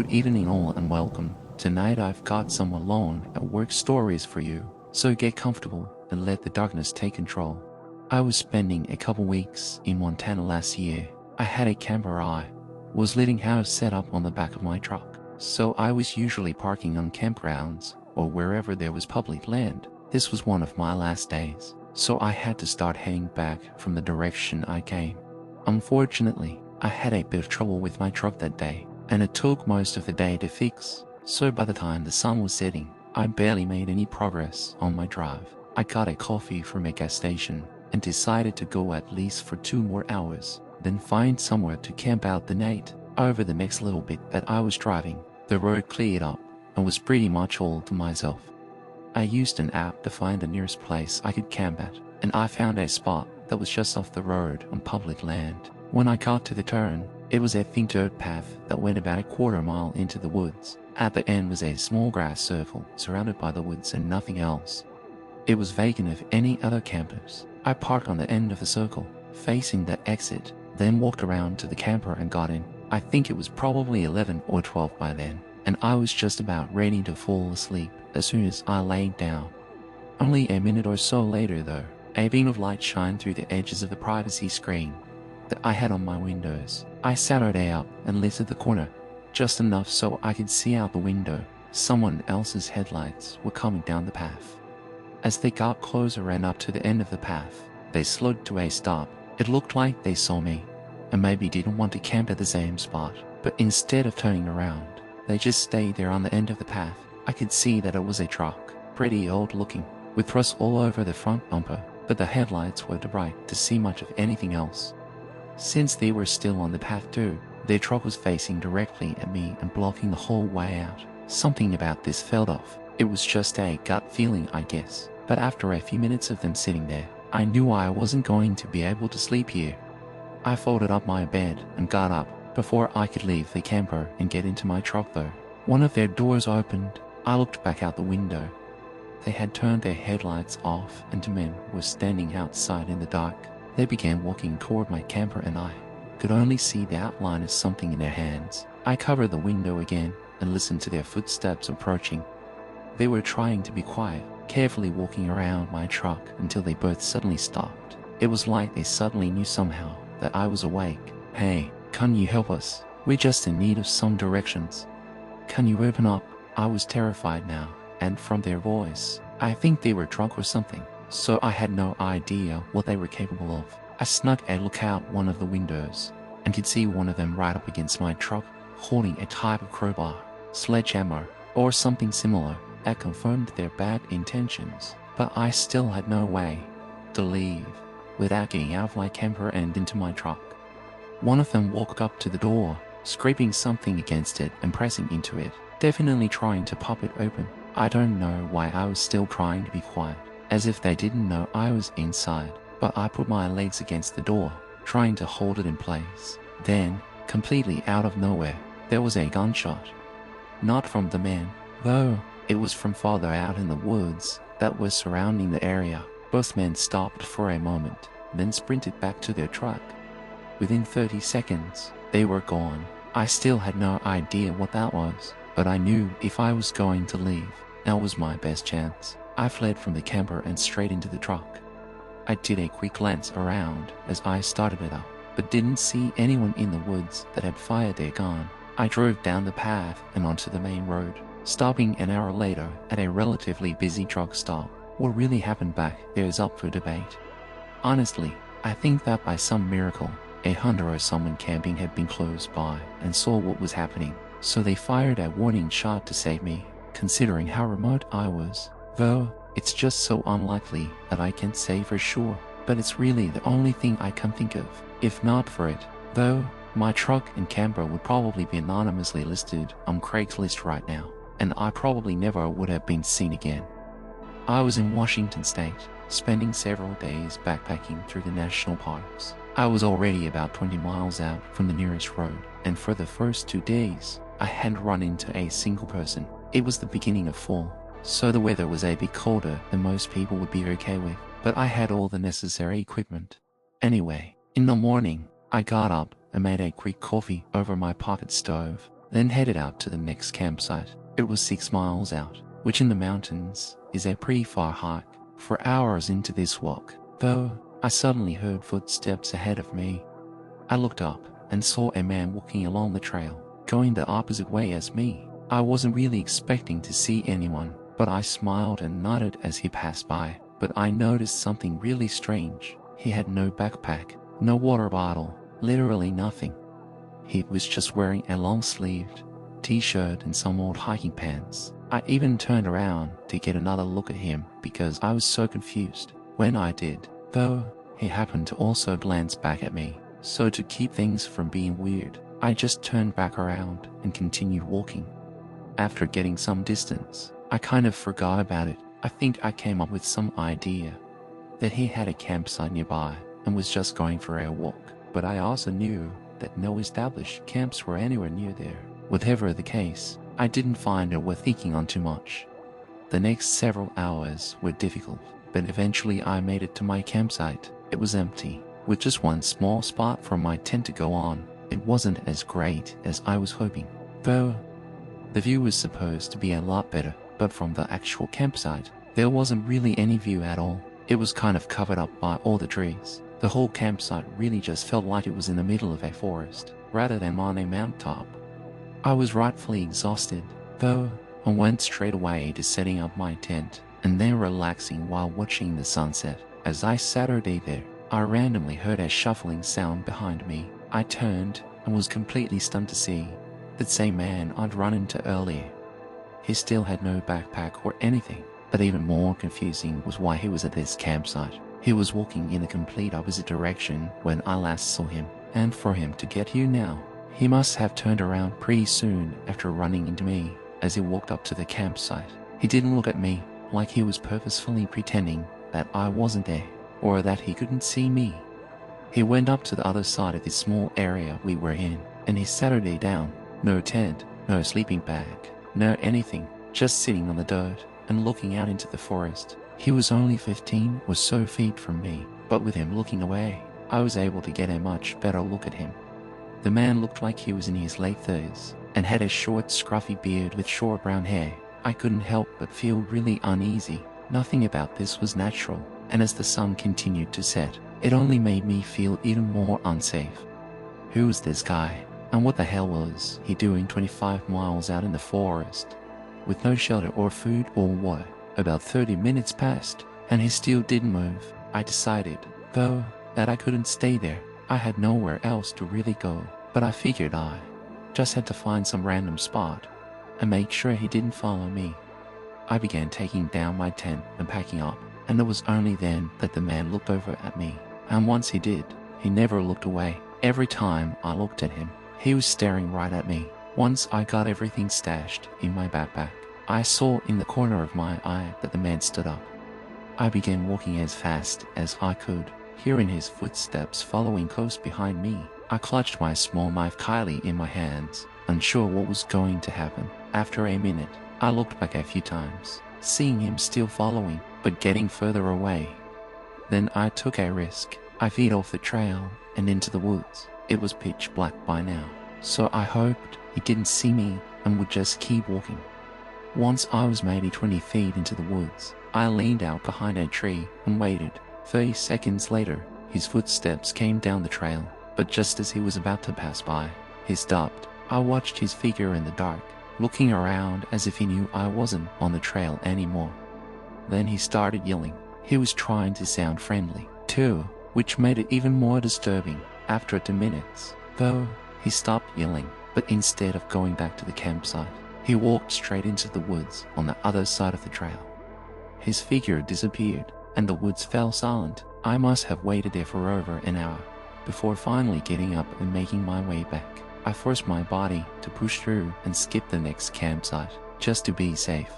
Good evening all and welcome. Tonight I've got some alone at work stories for you, so get comfortable and let the darkness take control. I was spending a couple weeks in Montana last year. I had a camper I was letting house set up on the back of my truck, so I was usually parking on campgrounds or wherever there was public land. This was one of my last days, so I had to start heading back from the direction I came. Unfortunately, I had a bit of trouble with my truck that day, and it took most of the day to fix, so by the time the sun was setting, I barely made any progress on my drive. I got a coffee from a gas station and decided to go at least for 2 more hours, then find somewhere to camp out the night. Over the next little bit that I was driving, the road cleared up and was pretty much all to myself. I used an app to find the nearest place I could camp at, and I found a spot that was just off the road on public land. When I got to the turn, it was a thin dirt path that went about a quarter mile into the woods. At the end was a small grass circle surrounded by the woods and nothing else. It was vacant of any other campers. I parked on the end of the circle, facing the exit, then walked around to the camper and got in. I think it was probably 11 or 12 by then, and I was just about ready to fall asleep as soon as I laid down. Only a minute or so later though, a beam of light shined through the edges of the privacy screen that I had on my windows. I sat up and lifted the corner, just enough so I could see out the window. Someone else's headlights were coming down the path. As they got closer and up to the end of the path, they slowed to a stop. It looked like they saw me, and maybe didn't want to camp at the same spot, but instead of turning around, they just stayed there on the end of the path. I could see that it was a truck, pretty old looking, with rust all over the front bumper, but the headlights were too bright to see much of anything else. Since they were still on the path too, their truck was facing directly at me and blocking the whole way out. Something about this felt off. It was just a gut feeling, I guess. But after a few minutes of them sitting there, I knew I wasn't going to be able to sleep here. I folded up my bed and got up before I could leave the camper and get into my truck though. One of their doors opened. I looked back out the window. They had turned their headlights off and 2 men were standing outside in the dark. They began walking toward my camper and I could only see the outline of something in their hands. I covered the window again and listened to their footsteps approaching. They were trying to be quiet, carefully walking around my truck until they both suddenly stopped. It was like they suddenly knew somehow that I was awake. "Hey, can you help us? We're just in need of some directions. Can you open up?" I was terrified now, and from their voice, I think they were drunk or something, so I had no idea what they were capable of. I snuck a look out one of the windows and could see one of them right up against my truck, holding a type of crowbar, sledgehammer, or something similar that confirmed their bad intentions. But I still had no way to leave without getting out of my camper and into my truck. One of them walked up to the door, scraping something against it and pressing into it, definitely trying to pop it open. I don't know why I was still trying to be quiet, as if they didn't know I was inside, but I put my legs against the door, trying to hold it in place. Then, completely out of nowhere, there was a gunshot. Not from the men, though. It was from farther out in the woods that was surrounding the area. Both men stopped for a moment, then sprinted back to their truck. Within 30 seconds, they were gone. I still had no idea what that was, but I knew if I was going to leave, that was my best chance. I fled from the camper and straight into the truck. I did a quick glance around as I started it up, but didn't see anyone in the woods that had fired their gun. I drove down the path and onto the main road, stopping an hour later at a relatively busy truck stop. What really happened back there is up for debate. Honestly, I think that by some miracle, a hunter or someone camping had been close by and saw what was happening, so they fired a warning shot to save me, considering how remote I was. Though, it's just so unlikely that I can say for sure, but it's really the only thing I can think of. If not for it, though, my truck and camper would probably be anonymously listed on Craigslist right now, and I probably never would have been seen again. I was in Washington State, spending several days backpacking through the national parks. I was already about 20 miles out from the nearest road, and for the first 2 days, I hadn't run into a single person. It was the beginning of fall, so the weather was a bit colder than most people would be okay with, but I had all the necessary equipment. Anyway, in the morning, I got up and made a quick coffee over my pocket stove. then headed out to the next campsite. It was 6 miles out, which in the mountains is a pretty far hike. For hours into this walk, though, I suddenly heard footsteps ahead of me. I looked up and saw a man walking along the trail, going the opposite way as me. I wasn't really expecting to see anyone, but I smiled and nodded as he passed by. But I noticed something really strange. He had no backpack, no water bottle, literally nothing. He was just wearing a long-sleeved t-shirt and some old hiking pants. I even turned around to get another look at him because I was so confused. When I did, though, he happened to also glance back at me. So to keep things from being weird, I just turned back around and continued walking. After getting some distance, I kind of forgot about it. I think I came up with some idea that he had a campsite nearby and was just going for a walk. But I also knew that no established camps were anywhere near there. Whatever the case, I didn't find it worth thinking on too much. The next several hours were difficult, but eventually I made it to my campsite. It was empty, with just one small spot for my tent to go on. It wasn't as great as I was hoping, though. The view was supposed to be a lot better, but from the actual campsite, there wasn't really any view at all. It was kind of covered up by all the trees. The whole campsite really just felt like it was in the middle of a forest, rather than on a mountaintop. I was rightfully exhausted, though, and went straight away to setting up my tent, and then relaxing while watching the sunset. As I sat there, I randomly heard a shuffling sound behind me. I turned and was completely stunned to see that same man I'd run into earlier. He still had no backpack or anything, but even more confusing was why he was at this campsite. He was walking in the complete opposite direction when I last saw him, and for him to get here now, he must have turned around pretty soon after running into me. As he walked up to the campsite, he didn't look at me like he was purposefully pretending that I wasn't there, or that he couldn't see me. He went up to the other side of this small area we were in, and he sat there down. No tent, no sleeping bag, no anything, just sitting on the dirt and looking out into the forest. He was only 15 or so feet from me, but with him looking away, I was able to get a much better look at him. The man looked like he was in his late 30s and had a short, scruffy beard with short brown hair. I couldn't help but feel really uneasy. Nothing about this was natural, and as the sun continued to set, it only made me feel even more unsafe. Who was this guy? And what the hell was he doing 25 miles out in the forest, with no shelter or food or water? About 30 minutes passed, and he still didn't move. I decided, though, that I couldn't stay there. I had nowhere else to really go, but I figured I just had to find some random spot and make sure he didn't follow me. I began taking down my tent and packing up, and it was only then that the man looked over at me. And once he did, he never looked away. Every time I looked at him, he was staring right at me. Once I got everything stashed in my backpack, I saw in the corner of my eye that the man stood up. I began walking as fast as I could, hearing his footsteps following close behind me. I clutched my small knife tightly in my hands, unsure what was going to happen. After a minute, I looked back a few times, seeing him still following, but getting further away. Then I took a risk. I veered off the trail and into the woods. It was pitch black by now, so I hoped he didn't see me and would just keep walking. Once I was maybe 20 feet into the woods, I leaned out behind a tree and waited. 30 seconds later, his footsteps came down the trail, but just as he was about to pass by, he stopped. I watched his figure in the dark, looking around as if he knew I wasn't on the trail anymore. Then he started yelling. He was trying to sound friendly, too, which made it even more disturbing. After 2 minutes, though, he stopped yelling, but instead of going back to the campsite, he walked straight into the woods on the other side of the trail. His figure disappeared, and the woods fell silent. I must have waited there for over an hour before finally getting up and making my way back. I forced my body to push through and skip the next campsite, just to be safe.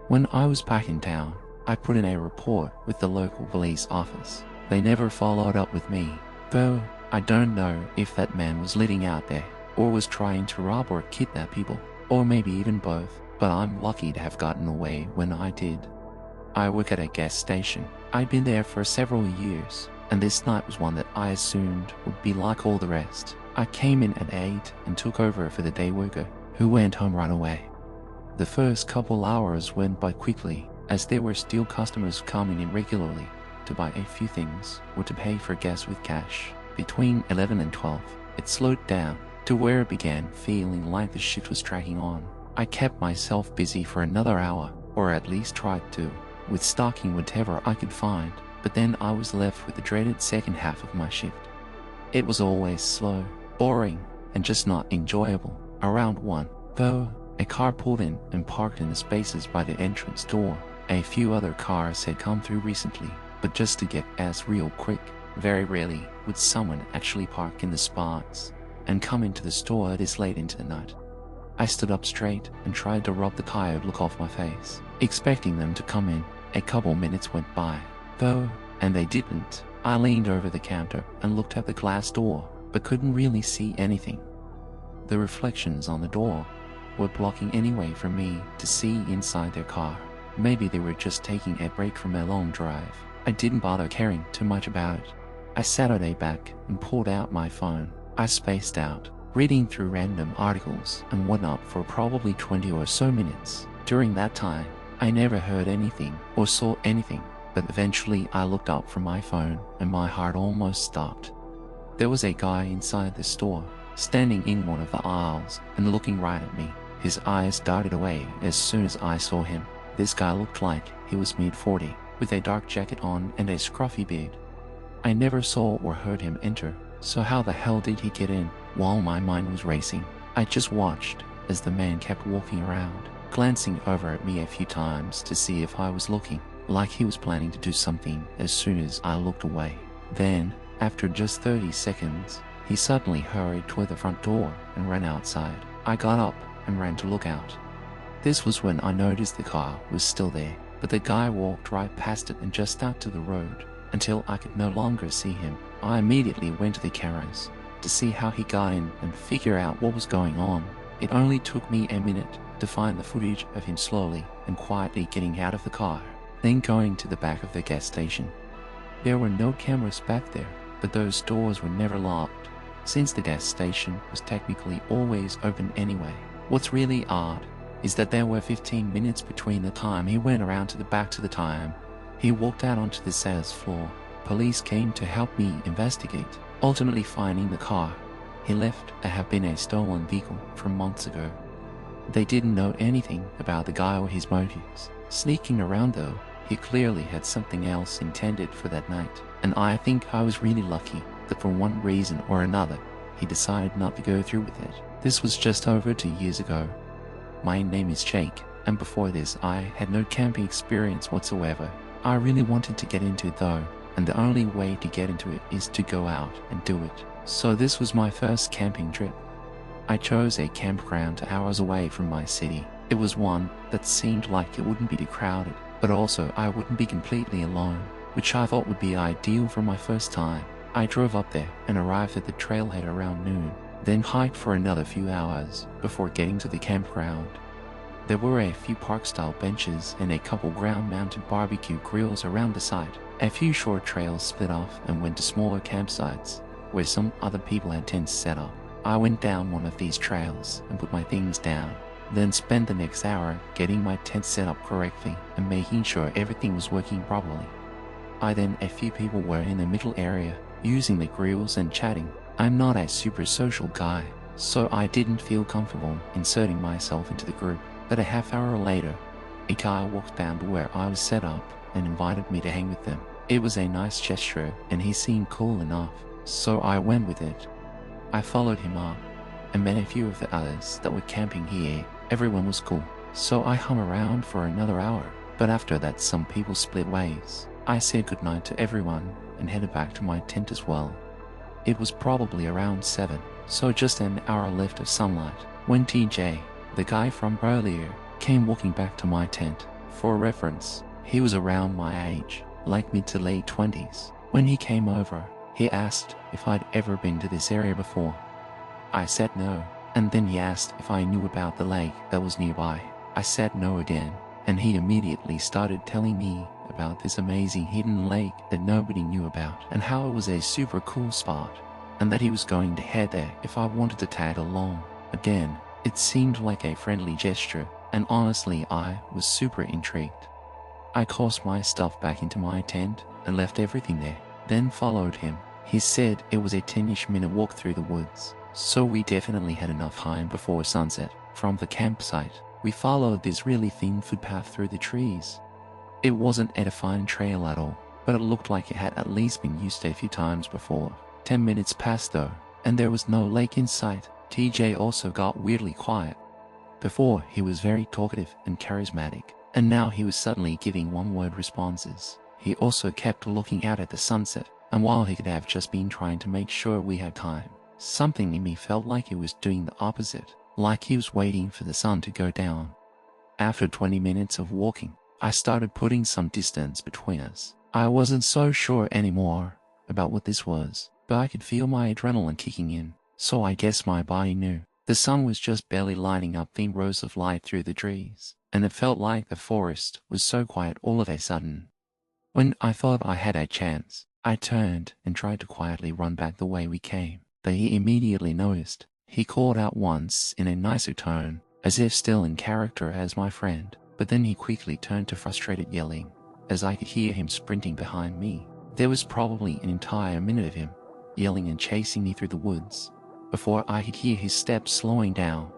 When I was back in town, I put in a report with the local police office. They never followed up with me, though I don't know if that man was living out there, or was trying to rob or kidnap people, or maybe even both, but I'm lucky to have gotten away when I did. I work at a gas station. I'd been there for several years, and this night was one that I assumed would be like all the rest. I came in at 8 and took over for the day worker. who went home right away. The first couple hours went by quickly, as there were still customers coming in regularly to buy a few things or to pay for gas with cash. Between 11 and 12, it slowed down to where it began feeling like the shift was dragging on. I kept myself busy for another hour, or at least tried to, with stocking whatever I could find, but then I was left with the dreaded second half of my shift. It was always slow, boring, and just not enjoyable. Around 1, though, a car pulled in and parked in the spaces by the entrance door. A few other cars had come through recently, but just to get as real quick. Very rarely would someone actually park in the spots and come into the store this late into the night. I stood up straight and tried to rub the tired look off my face, expecting them to come in. A couple minutes went by, though, and they didn't. I leaned over the counter and looked at the glass door, but couldn't really see anything. The reflections on the door were blocking any way for me to see inside their car. Maybe they were just taking a break from a long drive. I didn't bother caring too much about it. I sat on a back and pulled out my phone. I spaced out, reading through random articles and whatnot for probably 20 or so minutes. During that time, I never heard anything or saw anything, but eventually I looked up from my phone and my heart almost stopped. There was a guy inside the store, standing in one of the aisles and looking right at me. His eyes darted away as soon as I saw him. This guy looked like he was mid-40, with a dark jacket on and a scruffy beard. I never saw or heard him enter, so how the hell did he get in? While my mind was racing, I just watched as the man kept walking around, glancing over at me a few times to see if I was looking, like he was planning to do something as soon as I looked away. Then, after just 30 seconds, he suddenly hurried toward the front door and ran outside. I got up and ran to look out. This was when I noticed the car was still there, but the guy walked right past it and just out to the road until I could no longer see him. I immediately went to the cameras to see how he got in and figure out what was going on. It only took me a minute to find the footage of him slowly and quietly getting out of the car, then going to the back of the gas station. There were no cameras back there, but those doors were never locked, since the gas station was technically always open anyway. What's really odd is that there were 15 minutes between the time he went around to the back to the time he walked out onto the sales floor. Police came to help me investigate, ultimately finding the car he left to have been a stolen vehicle from months ago. They didn't know anything about the guy or his motives. Sneaking around though, he clearly had something else intended for that night, and I think I was really lucky that for one reason or another, he decided not to go through with it. This was just over 2 years ago. My name is Jake, and before this I had no camping experience whatsoever. I really wanted to get into it though, and the only way to get into it is to go out and do it. So this was my first camping trip. I chose a campground hours away from my city. It was one that seemed like it wouldn't be too crowded, but also I wouldn't be completely alone, which I thought would be ideal for my first time. I drove up there and arrived at the trailhead around noon, then hiked for another few hours before getting to the campground. There were a few park-style benches and a couple ground-mounted barbecue grills around the site. A few short trails split off and went to smaller campsites, where some other people had tents set up. I went down one of these trails and put my things down, then spent the next hour getting my tent set up correctly and making sure everything was working properly. A few people were in the middle area, using the grills and chatting. I'm not a super social guy, so I didn't feel comfortable inserting myself into the group. But a half hour later, a guy walked down to where I was set up and invited me to hang with them. It was a nice gesture and he seemed cool enough, so I went with it. I followed him up and met a few of the others that were camping here. Everyone was cool, so I hung around for another hour, but after that some people split ways. I said goodnight to everyone and headed back to my tent as well. It was probably around 7, so just an hour left of sunlight, when TJ, the guy from earlier, came walking back to my tent. For reference, he was around my age, like mid to late 20s. When he came over, he asked if I'd ever been to this area before. I said no, and then he asked if I knew about the lake that was nearby. I said no again, and he immediately started telling me about this amazing hidden lake that nobody knew about, and how it was a super cool spot, and that he was going to head there if I wanted to tag along. Again, It seemed like a friendly gesture, and honestly I was super intrigued. I tossed my stuff back into my tent and left everything there, then followed him. He said it was a 10-ish minute walk through the woods, so we definitely had enough time before sunset. From the campsite, we followed this really thin footpath through the trees. It wasn't a defined trail at all, but it looked like it had at least been used a few times before. 10 minutes passed though, and there was no lake in sight. TJ also got weirdly quiet. Before, he was very talkative and charismatic, and now he was suddenly giving one-word responses. He also kept looking out at the sunset, and while he could have just been trying to make sure we had time, something in me felt like he was doing the opposite, like he was waiting for the sun to go down. After 20 minutes of walking, I started putting some distance between us. I wasn't so sure anymore about what this was, but I could feel my adrenaline kicking in, so I guess my body knew. The sun was just barely lighting up thin rows of light through the trees, and it felt like the forest was so quiet all of a sudden. When I thought I had a chance, I turned and tried to quietly run back the way we came, but he immediately noticed. He called out once in a nicer tone, as if still in character as my friend, but then he quickly turned to frustrated yelling, as I could hear him sprinting behind me. There was probably an entire minute of him, yelling and chasing me through the woods, before I could hear his steps slowing down.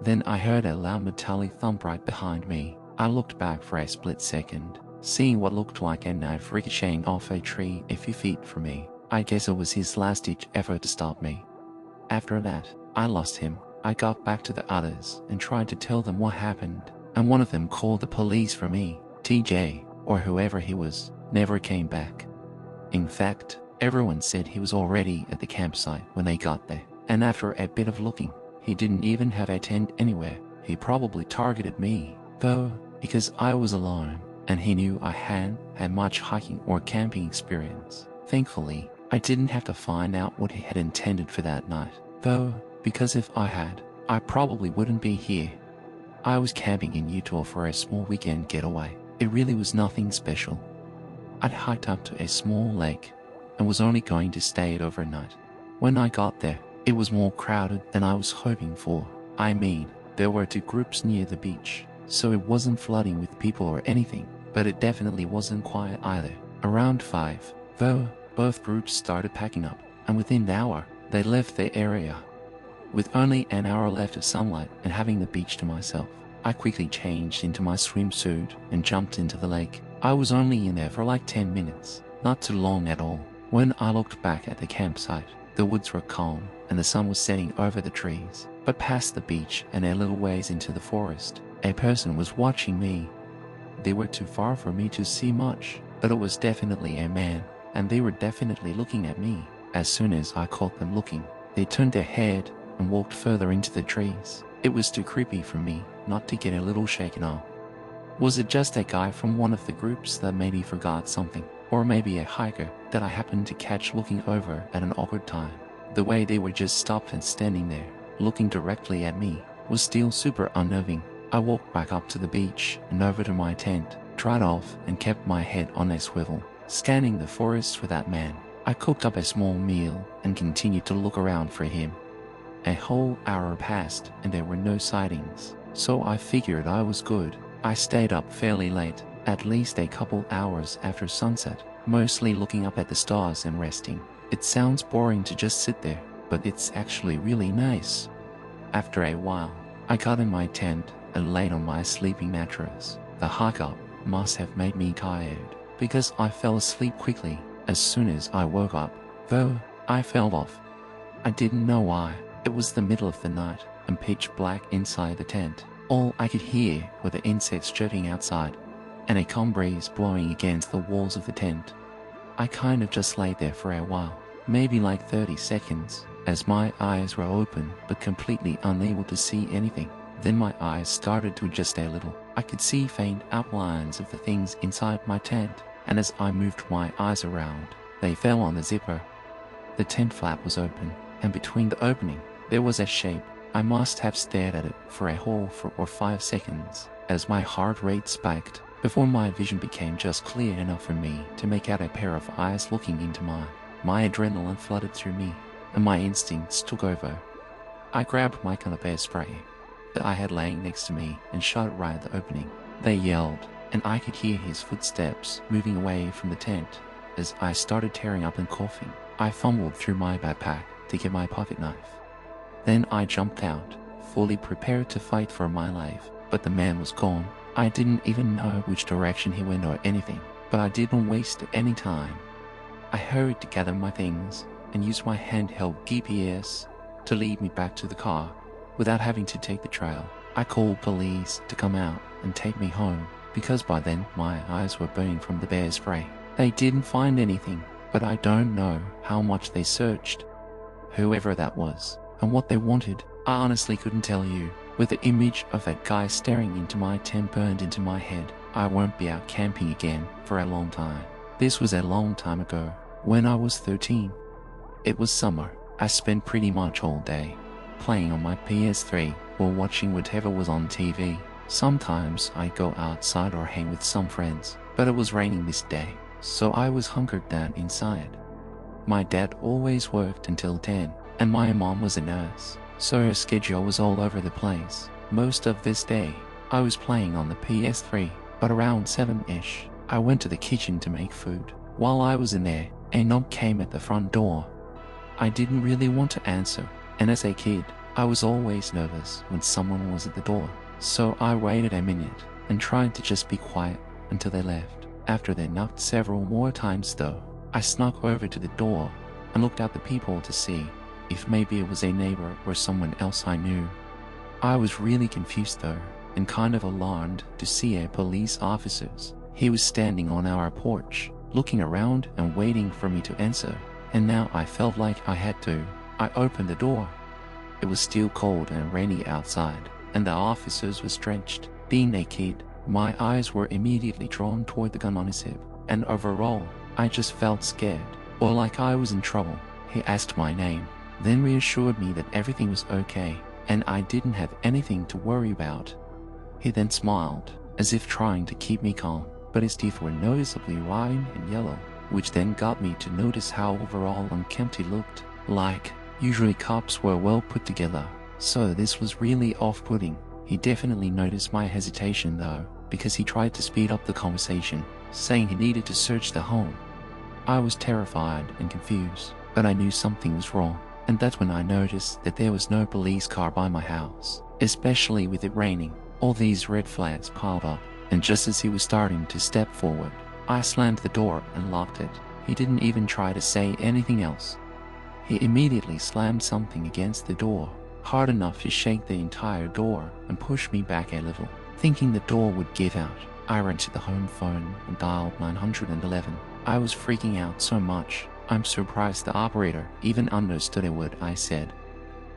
Then I heard a loud metallic thump right behind me. I looked back for a split second, seeing what looked like a knife ricocheting off a tree a few feet from me. I guess it was his last-ditch effort to stop me. After that, I lost him. I got back to the others and tried to tell them what happened, and one of them called the police for me. TJ, or whoever he was, never came back. In fact, everyone said he was already at the campsite when they got there, and after a bit of looking, he didn't even have a tent anywhere. He probably targeted me, though, because I was alone, and he knew I hadn't had much hiking or camping experience. Thankfully, I didn't have to find out what he had intended for that night, though, because if I had, I probably wouldn't be here. I was camping in Utah for a small weekend getaway. It really was nothing special. I'd hiked up to a small lake and was only going to stay it overnight. When I got there, it was more crowded than I was hoping for. I mean, there were two groups near the beach, so it wasn't flooding with people or anything, but it definitely wasn't quiet either. Around 5, though, both groups started packing up, and within an hour, they left the area. With only an hour left of sunlight and having the beach to myself, I quickly changed into my swimsuit and jumped into the lake. I was only in there for like 10 minutes, not too long at all. When I looked back at the campsite, the woods were calm and the sun was setting over the trees. But past the beach and a little ways into the forest, a person was watching me. They were too far for me to see much, but it was definitely a man, and they were definitely looking at me. As soon as I caught them looking, they turned their head and walked further into the trees. It was too creepy for me not to get a little shaken up. Was it just a guy from one of the groups that maybe forgot something? Or maybe a hiker that I happened to catch looking over at an awkward time? The way they were just stopped and standing there, looking directly at me, was still super unnerving. I walked back up to the beach and over to my tent, dried off and kept my head on a swivel, scanning the forest for that man. I cooked up a small meal and continued to look around for him. A whole hour passed and there were no sightings, so I figured I was good. I stayed up fairly late, at least a couple hours after sunset, mostly looking up at the stars and resting. It sounds boring to just sit there, but it's actually really nice. After a while, I got in my tent and laid on my sleeping mattress. The hike up must have made me tired, because I fell asleep quickly as soon as I woke up, though I fell off. I didn't know why. It was the middle of the night and pitch black inside the tent. All I could hear were the insects chirping outside and a calm breeze blowing against the walls of the tent. I kind of just lay there for a while, maybe like 30 seconds, as my eyes were open but completely unable to see anything. Then my eyes started to adjust a little. I could see faint outlines of the things inside my tent, and as I moved my eyes around, they fell on the zipper. The tent flap was open, and between the opening, there was a shape. I must have stared at it for a whole 4 or 5 seconds, as my heart rate spiked, before my vision became just clear enough for me to make out a pair of eyes looking into mine. My adrenaline flooded through me, and my instincts took over. I grabbed my kind of bear spray that I had laying next to me and shot it right at the opening. They yelled, and I could hear his footsteps moving away from the tent. As I started tearing up and coughing, I fumbled through my backpack to get my pocket knife. Then I jumped out, fully prepared to fight for my life, but the man was gone. I didn't even know which direction he went or anything, but I didn't waste any time. I hurried to gather my things and used my handheld GPS to lead me back to the car without having to take the trail. I called police to come out and take me home because by then my eyes were burning from the bear spray. They didn't find anything, but I don't know how much they searched. Whoever that was and what they wanted, I honestly couldn't tell you. With the image of that guy staring into my tent burned into my head, I won't be out camping again for a long time. This was a long time ago, when I was 13. It was summer. I spent pretty much all day playing on my PS3 or watching whatever was on TV. Sometimes I'd go outside or hang with some friends, but it was raining this day, so I was hunkered down inside. My dad always worked until 10, and my mom was a nurse, so her schedule was all over the place. Most of this day, I was playing on the PS3, but around 7-ish, I went to the kitchen to make food. While I was in there, a knock came at the front door. I didn't really want to answer, and as a kid, I was always nervous when someone was at the door. So I waited a minute and tried to just be quiet until they left. After they knocked several more times though, I snuck over to the door and looked at the people to see if maybe it was a neighbor or someone else I knew. I was really confused though, and kind of alarmed to see a police officer. He was standing on our porch, looking around and waiting for me to answer, and now I felt like I had to. I opened the door. It was still cold and rainy outside, and the officers was drenched. Being a kid, my eyes were immediately drawn toward the gun on his hip, and overall, I just felt scared, or like I was in trouble. He asked my name, then reassured me that everything was okay, and I didn't have anything to worry about. He then smiled, as if trying to keep me calm, but his teeth were noticeably white and yellow, which then got me to notice how overall unkempt he looked. Like, usually cops were well put together, so this was really off-putting. He definitely noticed my hesitation though, because he tried to speed up the conversation, saying he needed to search the home. I was terrified and confused, but I knew something was wrong, and that's when I noticed that there was no police car by my house. Especially with it raining, all these red flags piled up, and just as he was starting to step forward, I slammed the door and locked it. He didn't even try to say anything else. He immediately slammed something against the door, hard enough to shake the entire door and push me back a little. Thinking the door would give out, I ran to the home phone and dialed 911. I was freaking out so much, I'm surprised the operator even understood a word I said.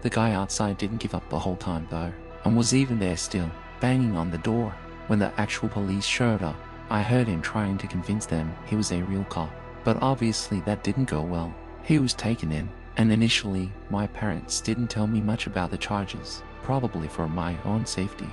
The guy outside didn't give up the whole time though, and was even there still, banging on the door. When the actual police showed up, I heard him trying to convince them he was a real cop, but obviously that didn't go well. He was taken in, and initially, my parents didn't tell me much about the charges, probably for my own safety.